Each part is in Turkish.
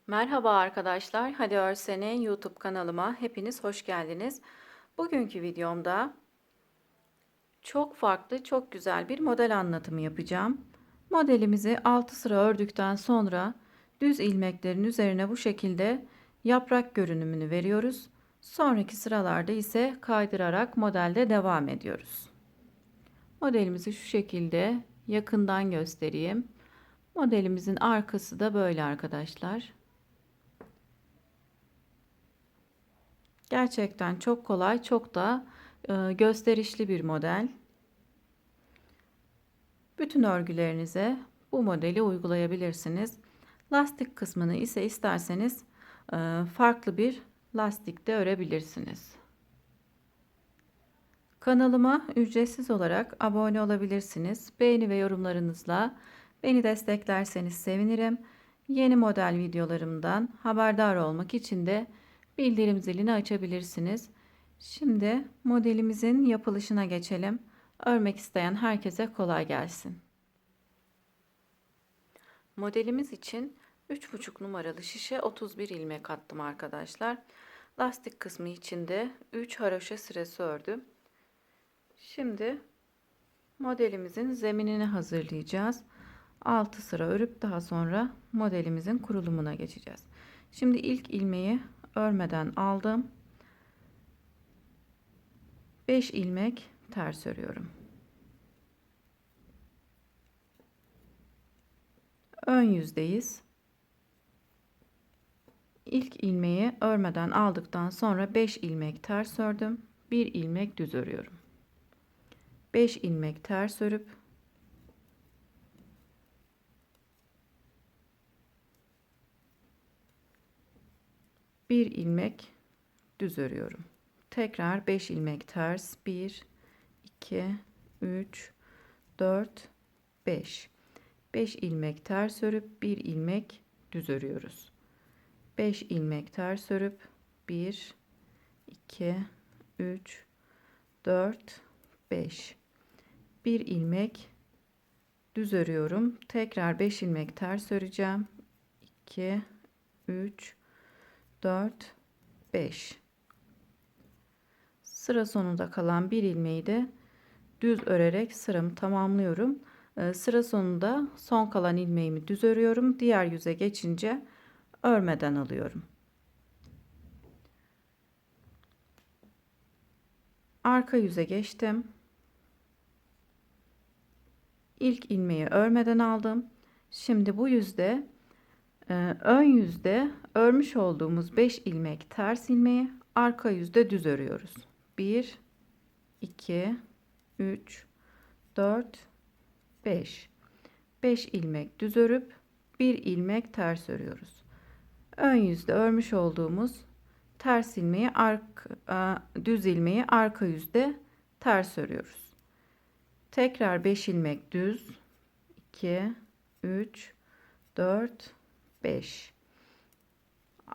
Merhaba arkadaşlar, Hadi Örsene YouTube kanalıma hepiniz hoş geldiniz. Bugünkü videomda çok farklı, çok güzel bir model anlatımı yapacağım. Modelimizi 6 sıra ördükten sonra düz ilmeklerin üzerine bu şekilde yaprak görünümünü veriyoruz. Sonraki sıralarda ise kaydırarak modelde devam ediyoruz. Modelimizi şu şekilde yakından göstereyim. Modelimizin arkası da böyle arkadaşlar. Gerçekten çok kolay, çok da gösterişli bir model. Bütün örgülerinize bu modeli uygulayabilirsiniz. Lastik kısmını ise isterseniz farklı bir lastikte örebilirsiniz. Kanalıma ücretsiz olarak abone olabilirsiniz. Beğeni ve yorumlarınızla beni desteklerseniz sevinirim. Yeni model videolarımdan haberdar olmak için de bildirim zilini açabilirsiniz. Şimdi modelimizin yapılışına geçelim. Örmek isteyen herkese kolay gelsin. Modelimiz için 3,5 numaralı şişe 31 ilmek attım arkadaşlar. Lastik kısmı için de 3 haroşa sırası ördüm. Şimdi modelimizin zeminini hazırlayacağız. 6 sıra örüp daha sonra modelimizin kurulumuna geçeceğiz. Şimdi ilk ilmeği örmeden aldım. 5 ilmek ters örüyorum. Ön yüzdeyiz. İlk ilmeği örmeden aldıktan sonra 5 ilmek ters ördüm. 1 ilmek düz örüyorum. 5 ilmek ters örüp bir ilmek düz örüyorum. Tekrar 5 ilmek ters, 1 2 3 4 5 5 ilmek ters örüp 1 ilmek düz örüyoruz. 5 ilmek ters örüp 1 2 3 4 5 1 ilmek düz örüyorum. Tekrar 5 ilmek ters öreceğim. 2 3 4 5 sıra sonunda kalan bir ilmeği de düz örerek sıramı tamamlıyorum. Sıra sonunda son kalan ilmeğimi düz örüyorum. Diğer yüze geçince örmeden alıyorum. Arka yüze geçtim. İlk ilmeği örmeden aldım. Şimdi bu yüzde ön yüzde örmüş olduğumuz 5 ilmek ters ilmeği arka yüzde düz örüyoruz. 1 2 3 4 5 5 ilmek düz örüp 1 ilmek ters örüyoruz. Ön yüzde örmüş olduğumuz ters ilmeği düz ilmeği arka yüzde ters örüyoruz. Tekrar 5 ilmek düz, 2 3 4 5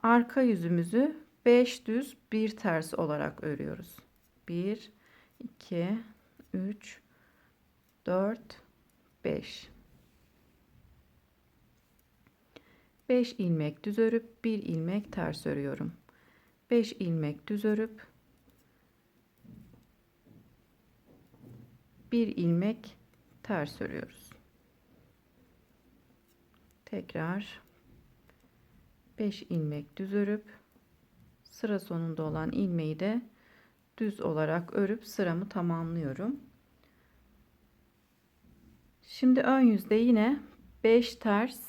arka yüzümüzü 5 düz 1 ters olarak örüyoruz. 1 2 3 4 5 5 ilmek düz örüp 1 ilmek ters örüyorum. 5 ilmek düz örüp 1 ilmek ters örüyoruz. Tekrar 5 ilmek düz örüp sıra sonunda olan ilmeği de düz olarak örüp sıramı tamamlıyorum. Şimdi ön yüzde yine 5 ters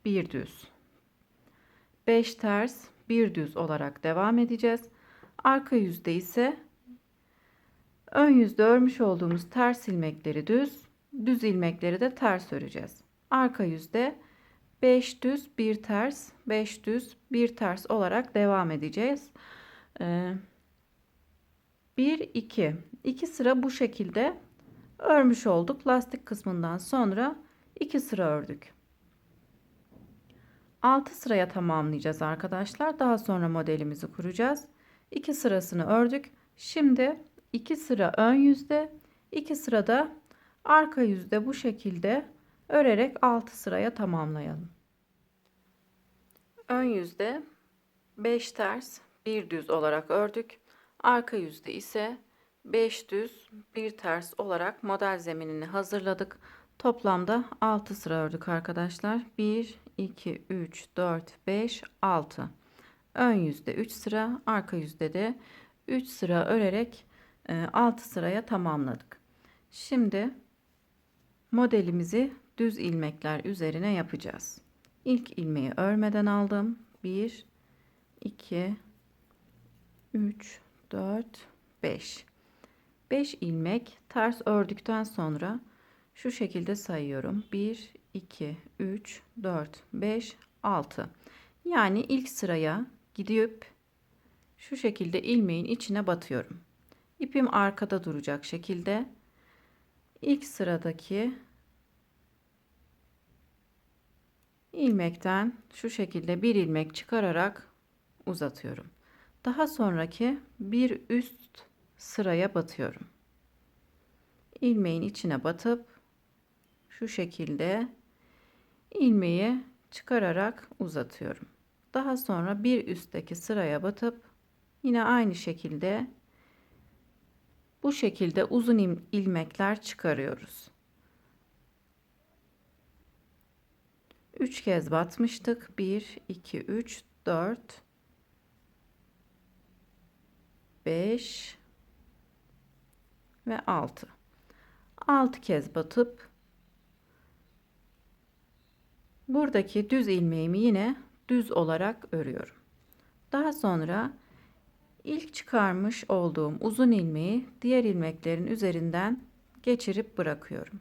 1 düz, 5 ters 1 düz olarak devam edeceğiz. Arka yüzde ise ön yüzde örmüş olduğumuz ters ilmekleri düz, düz ilmekleri de ters öreceğiz. Arka yüzde 5 düz 1 ters, 5 düz 1 ters olarak devam edeceğiz. 1 2 2 sıra bu şekilde örmüş olduk. Lastik kısmından sonra 2 sıra ördük. 6 sıraya tamamlayacağız arkadaşlar. Daha sonra modelimizi kuracağız. 2 sırasını ördük. Şimdi 2 sıra ön yüzde, 2 sırada arka yüzde bu şekilde örerek 6 sıraya tamamlayalım. ön yüzde 5 ters 1 düz olarak ördük. Arka yüzde ise 5 düz 1 ters olarak model zeminini hazırladık. Toplamda 6 sıra ördük arkadaşlar. 1, 2, 3, 4, 5, 6. Ön yüzde 3 sıra, arka yüzde de 3 sıra örerek 6 sıraya tamamladık. Şimdi modelimizi düz ilmekler üzerine yapacağız. İlk ilmeği örmeden aldım. 1, 2, 3, 4, 5. 5 ilmek ters ördükten sonra şu şekilde sayıyorum. 1, 2, 3, 4, 5, 6. Yani ilk sıraya gidip şu şekilde ilmeğin içine batıyorum. İpim arkada duracak şekilde ilk sıradaki ilmekten şu şekilde bir ilmek çıkararak uzatıyorum. Daha sonraki bir üst sıraya batıyorum. İlmeğin içine batıp şu şekilde ilmeği çıkararak uzatıyorum. Daha sonra bir üstteki sıraya batıp yine aynı şekilde bu şekilde uzun ilmekler çıkarıyoruz. 3 kez batmıştık. 1, 2, 3, 4, 5 ve 6. 6 kez batıp buradaki düz ilmeğimi yine düz olarak örüyorum. Daha sonra ilk çıkarmış olduğum uzun ilmeği diğer ilmeklerin üzerinden geçirip bırakıyorum.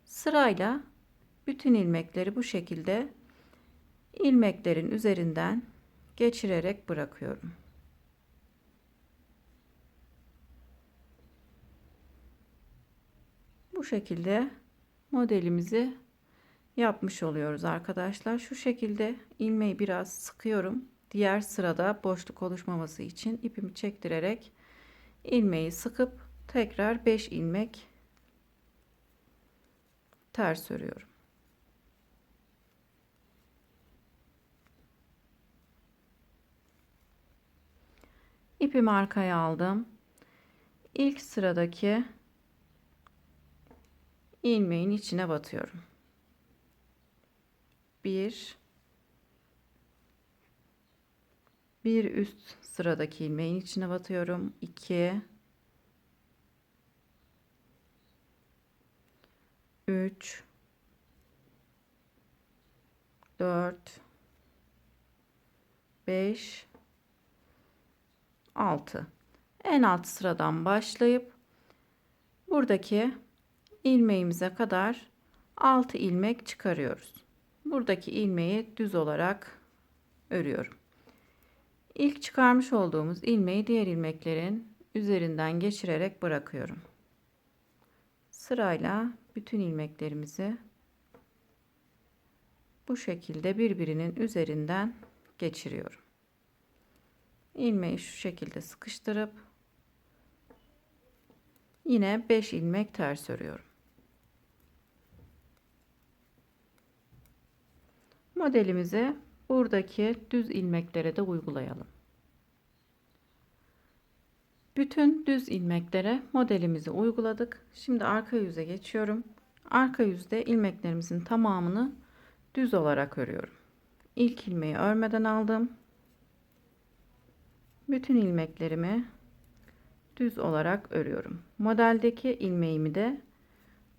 Sırayla bütün ilmekleri bu şekilde ilmeklerin üzerinden geçirerek bırakıyorum. Bu şekilde modelimizi yapmış oluyoruz arkadaşlar. Şu şekilde ilmeği biraz sıkıyorum. Diğer sırada boşluk oluşmaması için ipimi çektirerek ilmeği sıkıp tekrar 5 ilmek ters örüyorum. İpimi arkaya aldım. İlk sıradaki ilmeğin içine batıyorum. 1 üst sıradaki ilmeğin içine batıyorum. 2 3 4 5 6. En alt sıradan başlayıp buradaki ilmeğimize kadar 6 ilmek çıkarıyoruz. Buradaki ilmeği düz olarak örüyorum. İlk çıkarmış olduğumuz ilmeği diğer ilmeklerin üzerinden geçirerek bırakıyorum. Sırayla bütün ilmeklerimizi bu şekilde birbirinin üzerinden geçiriyorum. İlmeği şu şekilde sıkıştırıp yine 5 ilmek ters örüyorum. Modelimizi buradaki düz ilmeklere de uygulayalım. Bütün düz ilmeklere modelimizi uyguladık. Şimdi arka yüze geçiyorum. Arka yüzde ilmeklerimizin tamamını düz olarak örüyorum. İlk ilmeği örmeden aldım. Bütün ilmeklerimi düz olarak örüyorum. Modeldeki ilmeğimi de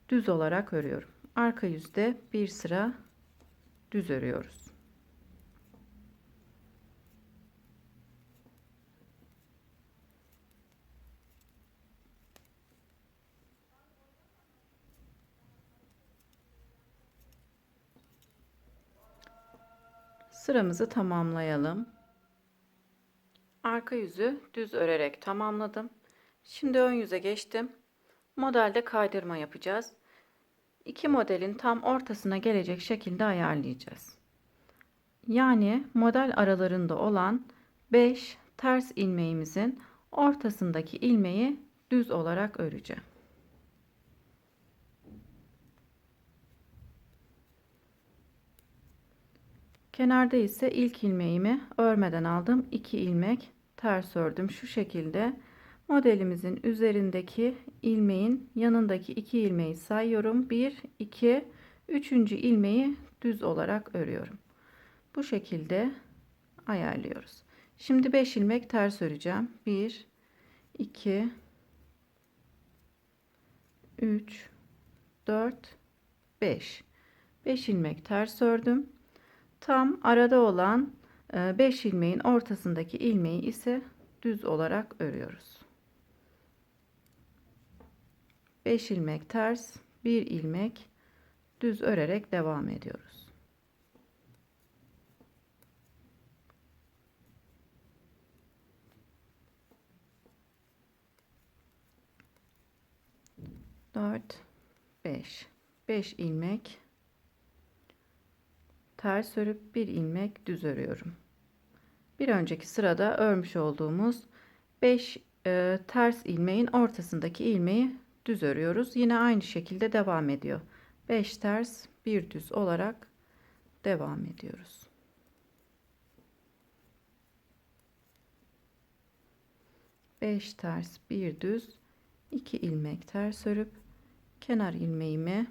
düz olarak örüyorum. Arka yüzde bir sıra düz örüyoruz. Sıramızı tamamlayalım. Arka yüzü düz örerek tamamladım. Şimdi ön yüze geçtim. Modelde kaydırma yapacağız. İki modelin tam ortasına gelecek şekilde ayarlayacağız. Yani model aralarında olan 5 ters ilmeğimizin ortasındaki ilmeği düz olarak öreceğim. Kenarda ise ilk ilmeğimi örmeden aldım. 2 ilmek ters ördüm. Şu şekilde modelimizin üzerindeki ilmeğin yanındaki 2 ilmeği sayıyorum. 1, 2, 3. ilmeği düz olarak örüyorum. Bu şekilde ayarlıyoruz. Şimdi 5 ilmek ters öreceğim. 1, 2, 3, 4, 5. 5 ilmek ters ördüm. Tam arada olan 5 ilmeğin ortasındaki ilmeği ise düz olarak örüyoruz. 5 ilmek ters, 1 ilmek düz örerek devam ediyoruz. Dört, 5. 5 ilmek ters örüp 1 ilmek düz örüyorum. Bir önceki sırada örmüş olduğumuz 5 ters ilmeğin ortasındaki ilmeği düz örüyoruz. Yine aynı şekilde devam ediyor. 5 ters 1 düz olarak devam ediyoruz. Beş ters 1 düz 2 ilmek ters örüp kenar ilmeğimi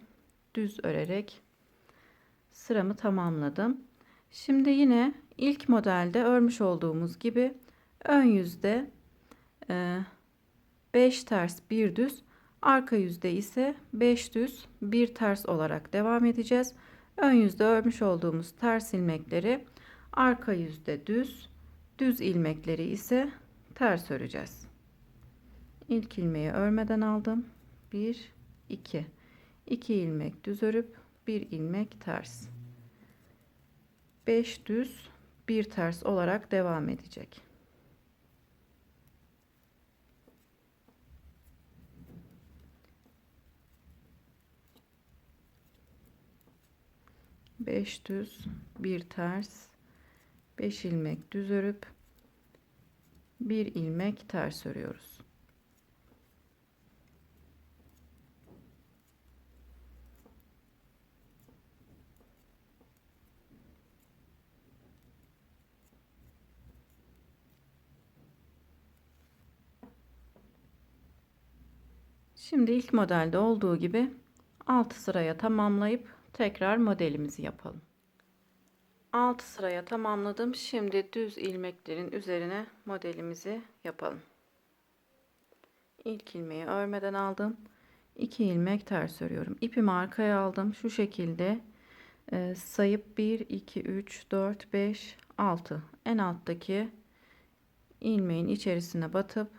düz örerek sıramı tamamladım. Şimdi yine ilk modelde örmüş olduğumuz gibi ön yüzde 5 ters 1 düz, arka yüzde ise 5 düz 1 ters olarak devam edeceğiz. Ön yüzde örmüş olduğumuz ters ilmekleri arka yüzde düz, düz ilmekleri ise ters öreceğiz. İlk ilmeği örmeden aldım. 1, 2. 2 ilmek düz örüp 1 ilmek ters. 5 düz 1 ters olarak devam edecek. Beş düz 1 ters, 5 ilmek düz örüp 1 ilmek ters örüyoruz. Şimdi ilk modelde olduğu gibi 6 sıraya tamamlayıp tekrar modelimizi yapalım. 6 sıraya tamamladım. Şimdi düz ilmeklerin üzerine modelimizi yapalım. İlk ilmeği örmeden aldım. 2 ilmek ters örüyorum. İpimi arkaya aldım. Şu şekilde sayıp 1, 2, 3, 4, 5, 6 en alttaki ilmeğin içerisine batıp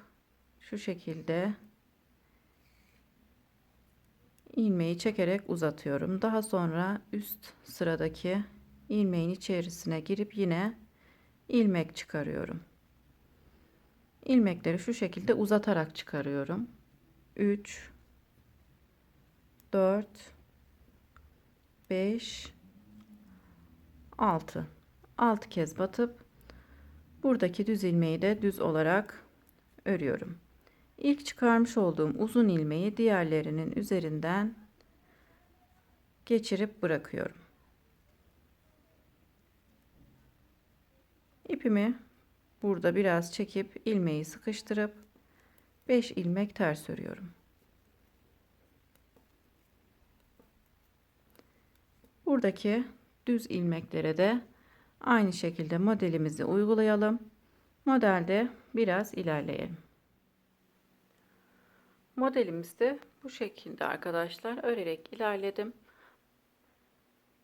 şu şekilde ilmeği çekerek uzatıyorum. Daha sonra üst sıradaki ilmeğin içerisine girip yine ilmek çıkarıyorum. İlmekleri şu şekilde uzatarak çıkarıyorum. 3, 4, 5, 6. 6 kez batıp buradaki düz ilmeği de düz olarak örüyorum. İlk çıkarmış olduğum uzun ilmeği diğerlerinin üzerinden geçirip bırakıyorum. İpimi burada biraz çekip ilmeği sıkıştırıp 5 ilmek ters örüyorum. Buradaki düz ilmeklere de aynı şekilde modelimizi uygulayalım. Modelde biraz ilerleyelim. Modelimizde bu şekilde arkadaşlar örerek ilerledim.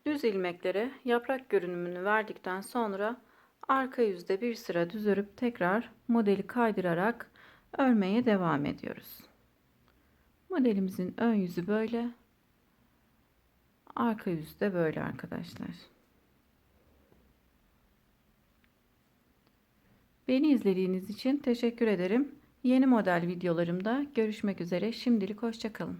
Düz ilmeklere yaprak görünümünü verdikten sonra arka yüzde bir sıra düz örüp tekrar modeli kaydırarak örmeye devam ediyoruz. Modelimizin ön yüzü böyle, arka yüzü de böyle arkadaşlar. Beni izlediğiniz için teşekkür ederim. Yeni model videolarımda görüşmek üzere. Şimdilik hoşça kalın.